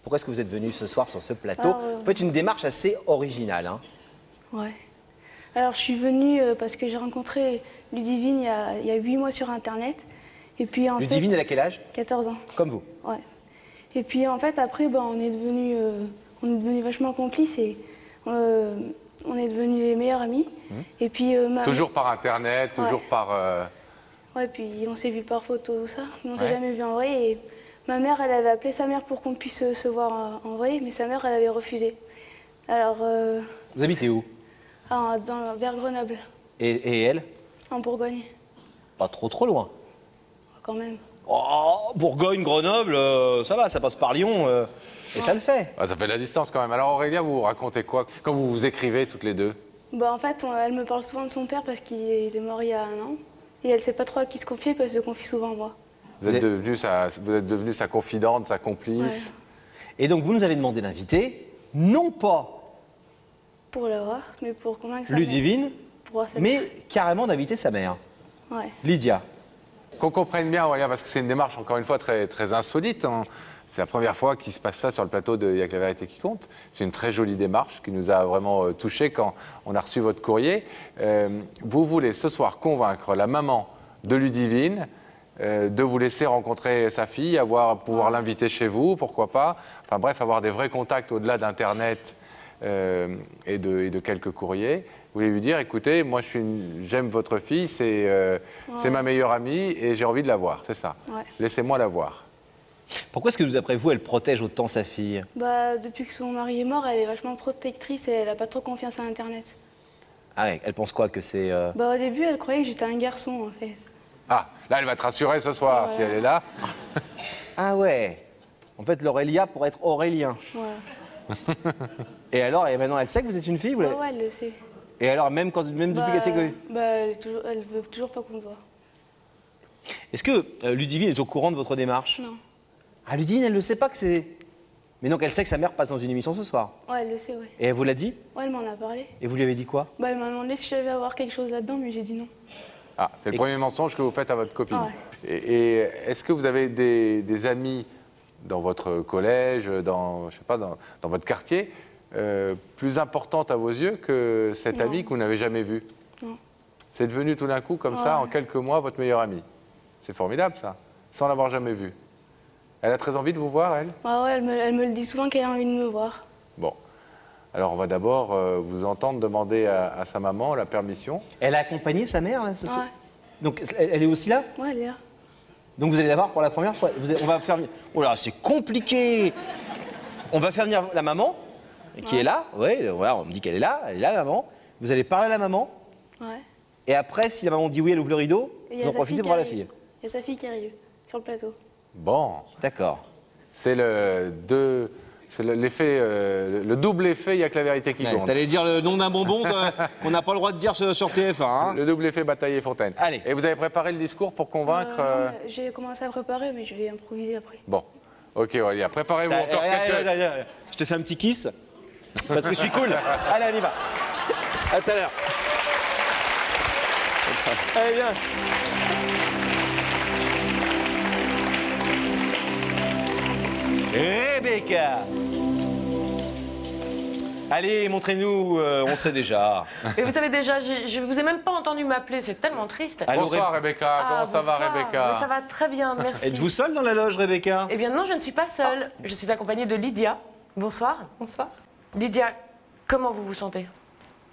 Pourquoi est-ce que vous êtes venu ce soir sur ce plateau? Vous faites une démarche assez originale. Hein. Ouais. Alors, je suis venue parce que j'ai rencontré Ludivine il y a 8 mois sur Internet. Et puis, en Ludivine, elle a quel âge? 14 ans. Comme vous? Ouais. Et puis, en fait, après, on est devenus vachement complices et on est devenus les meilleurs amis. Et puis, Toujours par Internet, toujours par... Ouais, puis on s'est vu par photo, tout ça. Mais on s'est jamais vu en vrai. Et ma mère, elle avait appelé sa mère pour qu'on puisse se voir en vrai, mais sa mère, elle avait refusé. Alors... Vous habitez où? Vers Grenoble. Et elle? En Bourgogne. Pas trop loin. Quand même. Oh, Bourgogne, Grenoble, ça va, ça passe par Lyon, et ça le fait. Ah, ça fait de la distance quand même. Alors Aurélia, vous racontez quoi quand vous vous écrivez toutes les deux? En fait, elle me parle souvent de son père parce qu'il est mort il y a 1 an. Et elle sait pas trop à qui se confier parce qu'elle se confie souvent à moi. Vous êtes devenue sa confidente, sa complice. Ouais. Et donc vous nous avez demandé d'inviter, non pas pour la voir, mais pour convaincre sa mère. Ludivine, mais carrément d'inviter sa mère. Ouais. Lydia. Qu'on comprenne bien, Aurélien, parce que c'est une démarche, encore une fois, très, très insolite. Hein. C'est la première fois qu'il se passe ça sur le plateau de Y a que la vérité qui compte. C'est une très jolie démarche qui nous a vraiment touchés quand on a reçu votre courrier. Vous voulez ce soir convaincre la maman de Ludivine de vous laisser rencontrer sa fille, pouvoir l'inviter chez vous, pourquoi pas. Enfin bref, avoir des vrais contacts au-delà d'Internet et de quelques courriers. Vous voulez lui dire, écoutez, moi j'aime votre fille, c'est ma meilleure amie et j'ai envie de la voir, c'est ça. Ouais. Laissez-moi la voir. Pourquoi est-ce que, d'après vous, elle protège autant sa fille? Depuis que son mari est mort, elle est vachement protectrice et elle n'a pas trop confiance à Internet. Ah ouais, elle pense quoi que c'est... Au début, elle croyait que j'étais un garçon, en fait. Ah, là, elle va te rassurer ce soir, si elle est là. Ah ouais. En fait, l'Aurélia pour être Aurélien. Ouais. Et alors, et maintenant, elle sait que vous êtes une fille? Ouais, elle le sait. Et alors, même depuis qu'elle sait que... Elle veut toujours pas qu'on le voit. Est-ce que Ludivine est au courant de votre démarche? Non. Ah, Ludivine, elle ne sait pas que c'est... Mais donc, elle sait que sa mère passe dans une émission ce soir? Ouais, elle le sait, ouais. Et elle vous l'a dit? Ouais, elle m'en a parlé. Et vous lui avez dit quoi? Elle m'a demandé si j'avais à voir quelque chose là-dedans, mais j'ai dit non. Ah, c'est le premier mensonge que vous faites à votre copine. Ah ouais. Et est-ce que vous avez des amis dans votre collège, je sais pas, dans votre quartier, plus importante à vos yeux que cette amie que vous n'avez jamais vue? Non. C'est devenu tout d'un coup, comme ça, en quelques mois, votre meilleure amie. C'est formidable, ça, sans l'avoir jamais vue. Elle a très envie de vous voir, elle? Ah ouais, elle me le dit souvent qu'elle a envie de me voir. Bon. Alors, on va d'abord vous entendre demander à sa maman la permission. Elle a accompagné sa mère, là, ce soir? Ouais. Donc, elle est aussi là? Ouais, elle est là. Donc, vous allez la voir pour la première fois? On va faire... Oh là, c'est compliqué! On va faire venir la maman, qui est là. Oui, voilà, on me dit qu'elle est là, la maman. Vous allez parler à la maman. Ouais. Et après, si la maman dit oui, elle ouvre le rideau, vous en profitez pour voir la fille. Il y a sa fille qui arrive sur le plateau. Bon. D'accord. C'est l'effet, le double effet, il n'y a que la vérité qui compte. T'allais dire le nom d'un bonbon qu'on n'a pas le droit de dire sur TF1. Hein. Le double effet Bataille et Fontaine. Allez. Et vous avez préparé le discours pour convaincre J'ai commencé à préparer, mais je vais improviser après. Bon. Ok, Aurélia, préparez-vous encore quelques... Je te fais un petit kiss, parce que je suis cool. Allez, on y va. À tout à l'heure. Allez, viens. Rebecca. Allez, montrez-nous, on sait déjà. Et vous savez déjà, je vous ai même pas entendu m'appeler, c'est tellement triste. Allô, Bonsoir Rebecca, comment ça va Rebecca? Ça va très bien, merci. Êtes-vous seule dans la loge, Rebecca? Eh bien non, je ne suis pas seule. Je suis accompagnée de Lydia. Bonsoir. Bonsoir. Lydia, comment vous vous sentez?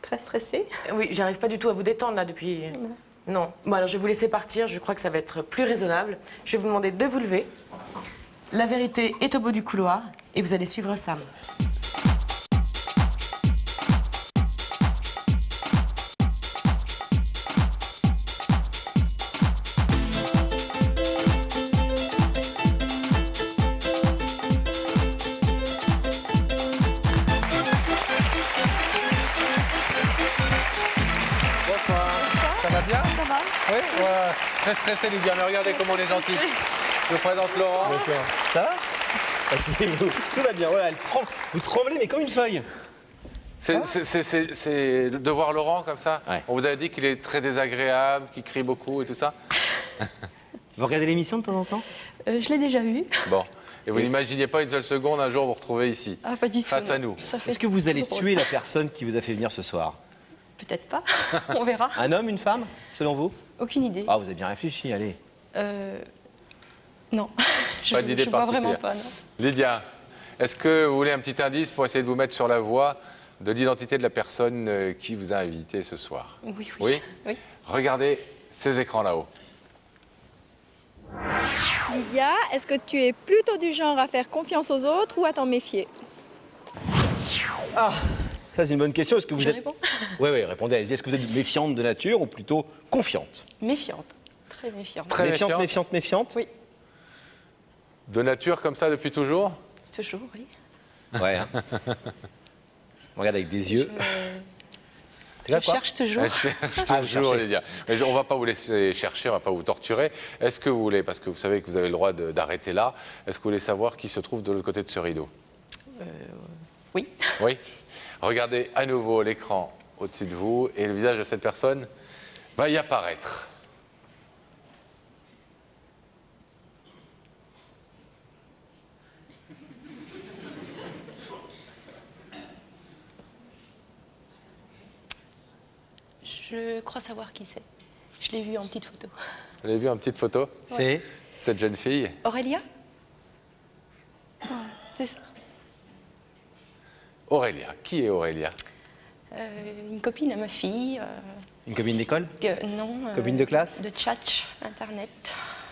Très stressée. Oui, j'arrive pas du tout à vous détendre là depuis... Non. Bon alors je vais vous laisser partir, je crois que ça va être plus raisonnable. Je vais vous demander de vous lever. La vérité est au bout du couloir et vous allez suivre Sam. Ça va bien? Ça va? Oui, très stressé Lydia, mais regardez comme on est gentil. Je vous présente Laurent. Bonsoir. Ça va? Asseyez-vous. Tout va bien. Voilà, vous tremblez, mais comme une feuille. C'est de voir Laurent comme ça. Ouais. On vous avait dit qu'il est très désagréable, qu'il crie beaucoup et tout ça. Vous regardez l'émission de temps en temps? Je l'ai déjà vu. Bon. Et vous n'imaginiez pas une seule seconde un jour vous retrouver ici, Ah, pas du tout. face à non. nous. Ça fait Est-ce que vous allez drôle. tuer la personne qui vous a fait venir ce soir? Peut-être pas. On verra. Un homme, une femme, selon vous? Aucune idée. Ah, vous avez bien réfléchi, allez. Non. Pas d'idée je vois vraiment particulière. pas, non. Lydia, est-ce que vous voulez un petit indice pour essayer de vous mettre sur la voie de l'identité de la personne qui vous a invité ce soir? Oui, oui. Oui. Oui. Regardez ces écrans là-haut. Lydia, est-ce que tu es plutôt du genre à faire confiance aux autres ou à t'en méfier? Ah, ça c'est une bonne question. Est-ce que vous Je êtes... réponds. Oui, oui, répondez, allez-y. Est-ce que vous êtes méfiante de nature ou plutôt confiante? Méfiante. Très méfiante. Très méfiante. Méfiante, méfiante? Oui. De nature comme ça depuis toujours? Toujours, oui. Ouais. Hein. On regarde avec des yeux. Je Regarde quoi? cherche toujours. Elle cherche Ah, vous toujours, cherchez. Lydia. Mais on ne va pas vous laisser chercher, on ne va pas vous torturer. Est-ce que vous voulez, parce que vous savez que vous avez le droit d'arrêter là, est-ce que vous voulez savoir qui se trouve de l'autre côté de ce rideau? Oui. Oui. Regardez à nouveau l'écran au-dessus de vous et le visage de cette personne va y apparaître. Je crois savoir qui c'est. Je l'ai vu en petite photo. Vous avez vu une petite photo? C'est Cette jeune fille? Aurélia? C'est ça. Aurélia. Qui est Aurélia? Une copine à ma fille. une copine d'école? Non. Copine de classe? De tchatch, Internet.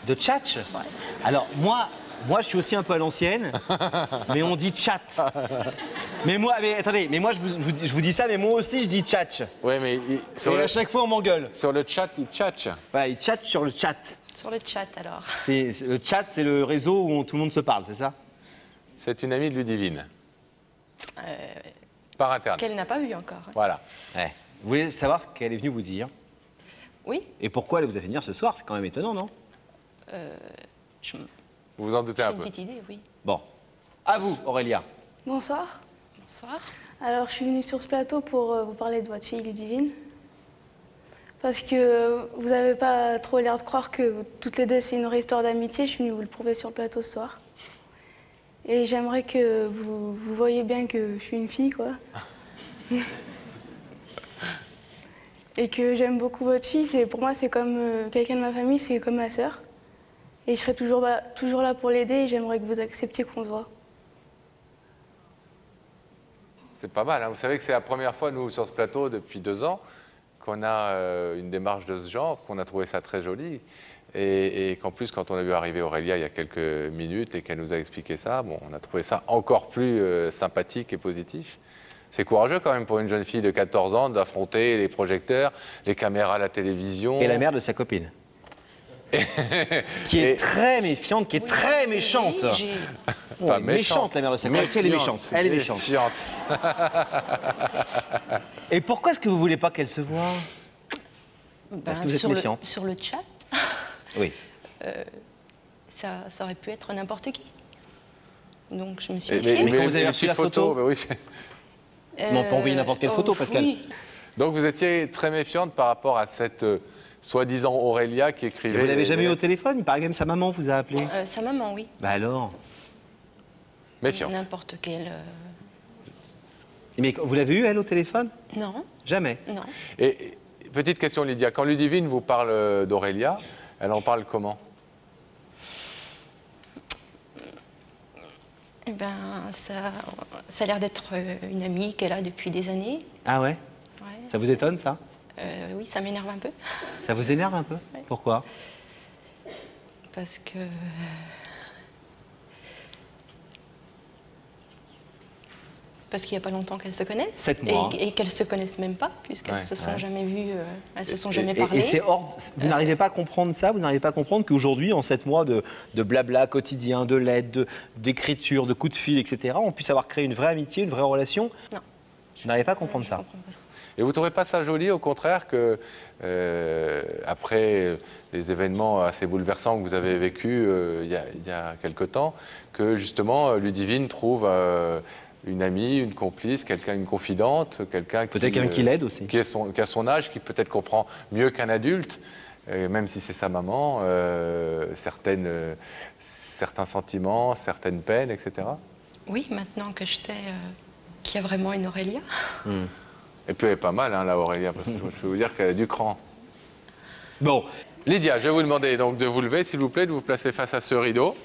De tchatch? Ouais. Alors, moi, je suis aussi un peu à l'ancienne, mais on dit chat. Mais moi, attendez, mais moi, je vous dis ça, mais moi aussi, je dis tchatch. Oui, mais Et à chaque fois, on m'engueule. sur le chat, il tchatche. Voilà, il tchatche sur le chat. Sur le chat, alors. Le chat, c'est le réseau où tout le monde se parle, c'est ça? C'est une amie de Ludivine. Par Internet. Qu'elle n'a pas vu encore. Voilà. Ouais. Vous voulez savoir ce qu'elle est venue vous dire? Oui. Et pourquoi elle vous a fait venir ce soir? C'est quand même étonnant, non? J'ai Vous vous en doutez un une peu. petite idée, oui. Bon. À vous, Aurélia. Bonsoir. Bonsoir. Alors, je suis venue sur ce plateau pour vous parler de votre fille Ludivine. Parce que vous n'avez pas trop l'air de croire que toutes les deux, c'est une vraie histoire d'amitié. Je suis venue vous le prouver sur le plateau ce soir. Et j'aimerais que vous voyez bien que je suis une fille, quoi. Et que j'aime beaucoup votre fille. Pour moi, c'est comme quelqu'un de ma famille, c'est comme ma sœur. Et je serai toujours là pour l'aider et j'aimerais que vous acceptiez qu'on se voit. C'est pas mal. Hein. Vous savez que c'est la première fois, nous, sur ce plateau, depuis 2 ans, qu'on a une démarche de ce genre, qu'on a trouvé ça très joli. Et qu'en plus, quand on a vu arriver Aurélia il y a quelques minutes et qu'elle nous a expliqué ça, bon, on a trouvé ça encore plus sympathique et positif. C'est courageux quand même pour une jeune fille de 14 ans d'affronter les projecteurs, les caméras, la télévision. Et la mère de sa copine. Qui est très méfiante, qui est très méchante. Oui, j'ai- Oh, Pas elle est méchante, la mère de sa copine. Elle est méchante. Elle est méchante. Méfiante. Et pourquoi est-ce que vous voulez pas qu'elle se voie? Parce que vous êtes sur méfiante. sur le chat, Oui. ça aurait pu être n'importe qui. Donc je me suis Mais, méfiée. Mais quand vous avez les reçu la petites photo, bah oui. Mais on peut envoyer n'importe quelle photo, Pascal. Oui. Donc vous étiez très méfiante par rapport à cette soi-disant Aurélia qui écrivait. Et vous l'avez les- jamais eu au téléphone? Il paraît que même sa maman vous a appelé. Sa maman, oui. Bah alors? Méfiante. N'importe quelle. Mais vous l'avez eu, elle, au téléphone? Non, Jamais. non. Et petite question, Lydia, quand Ludivine vous parle d'Aurélia, elle en parle comment? Eh ben, ça a l'air d'être une amie qu'elle a depuis des années. Ah ouais? Ouais. Ça vous étonne, ça? Oui, ça m'énerve un peu. Ça vous énerve un peu? Pourquoi? Parce que. Parce qu'il n'y a pas longtemps qu'elles se connaissent. 7 mois. Et qu'elles ne se connaissent même pas, puisqu'elles Ouais. ne se sont jamais vues, elles se sont Et- jamais et- parlé. Et c'est hors. Vous n'arrivez pas à comprendre ça? Vous n'arrivez pas à comprendre qu'aujourd'hui, en 7 mois de blabla quotidien, de lettres, d'écriture, de coups de fil, etc., on puisse avoir créé une vraie amitié, une vraie relation? Non. Vous n'arrivez pas à comprendre Je ça? comprends pas ça. Et vous ne trouvez pas ça joli, au contraire, que après les événements assez bouleversants que vous avez vécus il y a quelque temps, que justement Ludivine trouve une amie, une complice, quelqu'un, une confidente, quelqu'un qui... Peut-être quelqu'un qui l'aide aussi. Qui a son âge, qui peut-être comprend mieux qu'un adulte, même si c'est sa maman, certaines certains sentiments, certaines peines, etc. Oui, maintenant que je sais qu'il y a vraiment une Aurélia. Et puis elle est pas mal, hein, la Aurélia, parce que je peux vous dire qu'elle a du cran. Bon, Lydia, je vais vous demander donc de vous lever, s'il vous plaît, de vous placer face à ce rideau.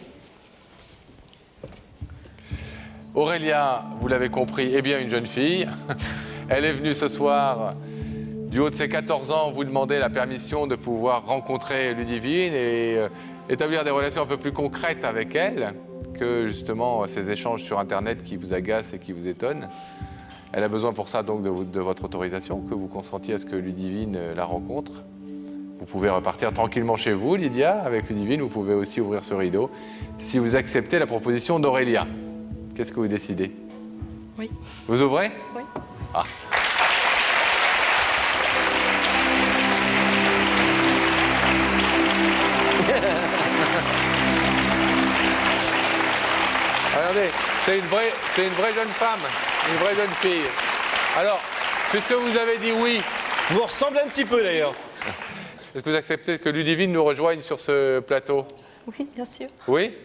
Aurélia, vous l'avez compris, est bien une jeune fille. Elle est venue ce soir, du haut de ses 14 ans, vous demander la permission de pouvoir rencontrer Ludivine et établir des relations un peu plus concrètes avec elle que justement ces échanges sur Internet qui vous agacent et qui vous étonnent. Elle a besoin pour ça donc de votre autorisation, que vous consentiez à ce que Ludivine la rencontre. Vous pouvez repartir tranquillement chez vous, Lydia, avec Ludivine. Vous pouvez aussi ouvrir ce rideau si vous acceptez la proposition d'Aurélia. Qu'est-ce que vous décidez? Oui. Vous ouvrez? Oui. Ah. Regardez, c'est une vraie jeune femme, une vraie jeune fille. Alors, puisque vous avez dit oui, vous ressemblez un petit peu d'ailleurs. est-ce que vous acceptez que Ludivine nous rejoigne sur ce plateau? Oui, bien sûr. Oui?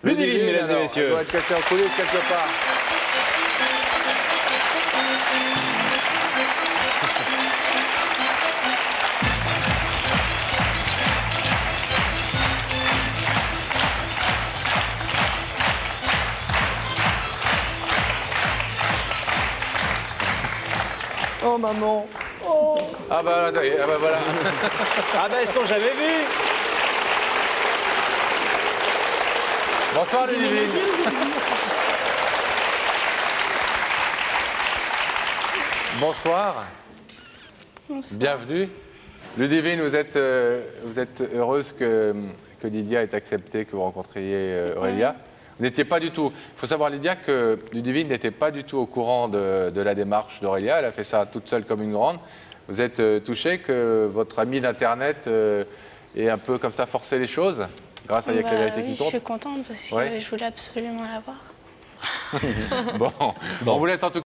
Ludivine, mesdames et alors, messieurs. Elle doit être cachée en coulisses quelque part. Oh maman. Oh. Ah bah là, ça y est, ah bah voilà. Ah bah elles sont jamais vues. Bonsoir Ludivine. Bonsoir. Bonsoir. Bienvenue. Ludivine, vous êtes heureuse que Lydia ait accepté que vous rencontriez Aurélia. Vous n'étiez pas du tout... Il faut savoir, Lydia, que Ludivine n'était pas du tout au courant de la démarche d'Aurélia. Elle a fait ça toute seule comme une grande. Vous êtes touchée que votre amie d'Internet ait un peu comme ça forcé les choses grâce à Y'a que la vérité qui compte. Je suis contente parce que Ouais. je voulais absolument la voir. Bon, on vous laisse en tout cas.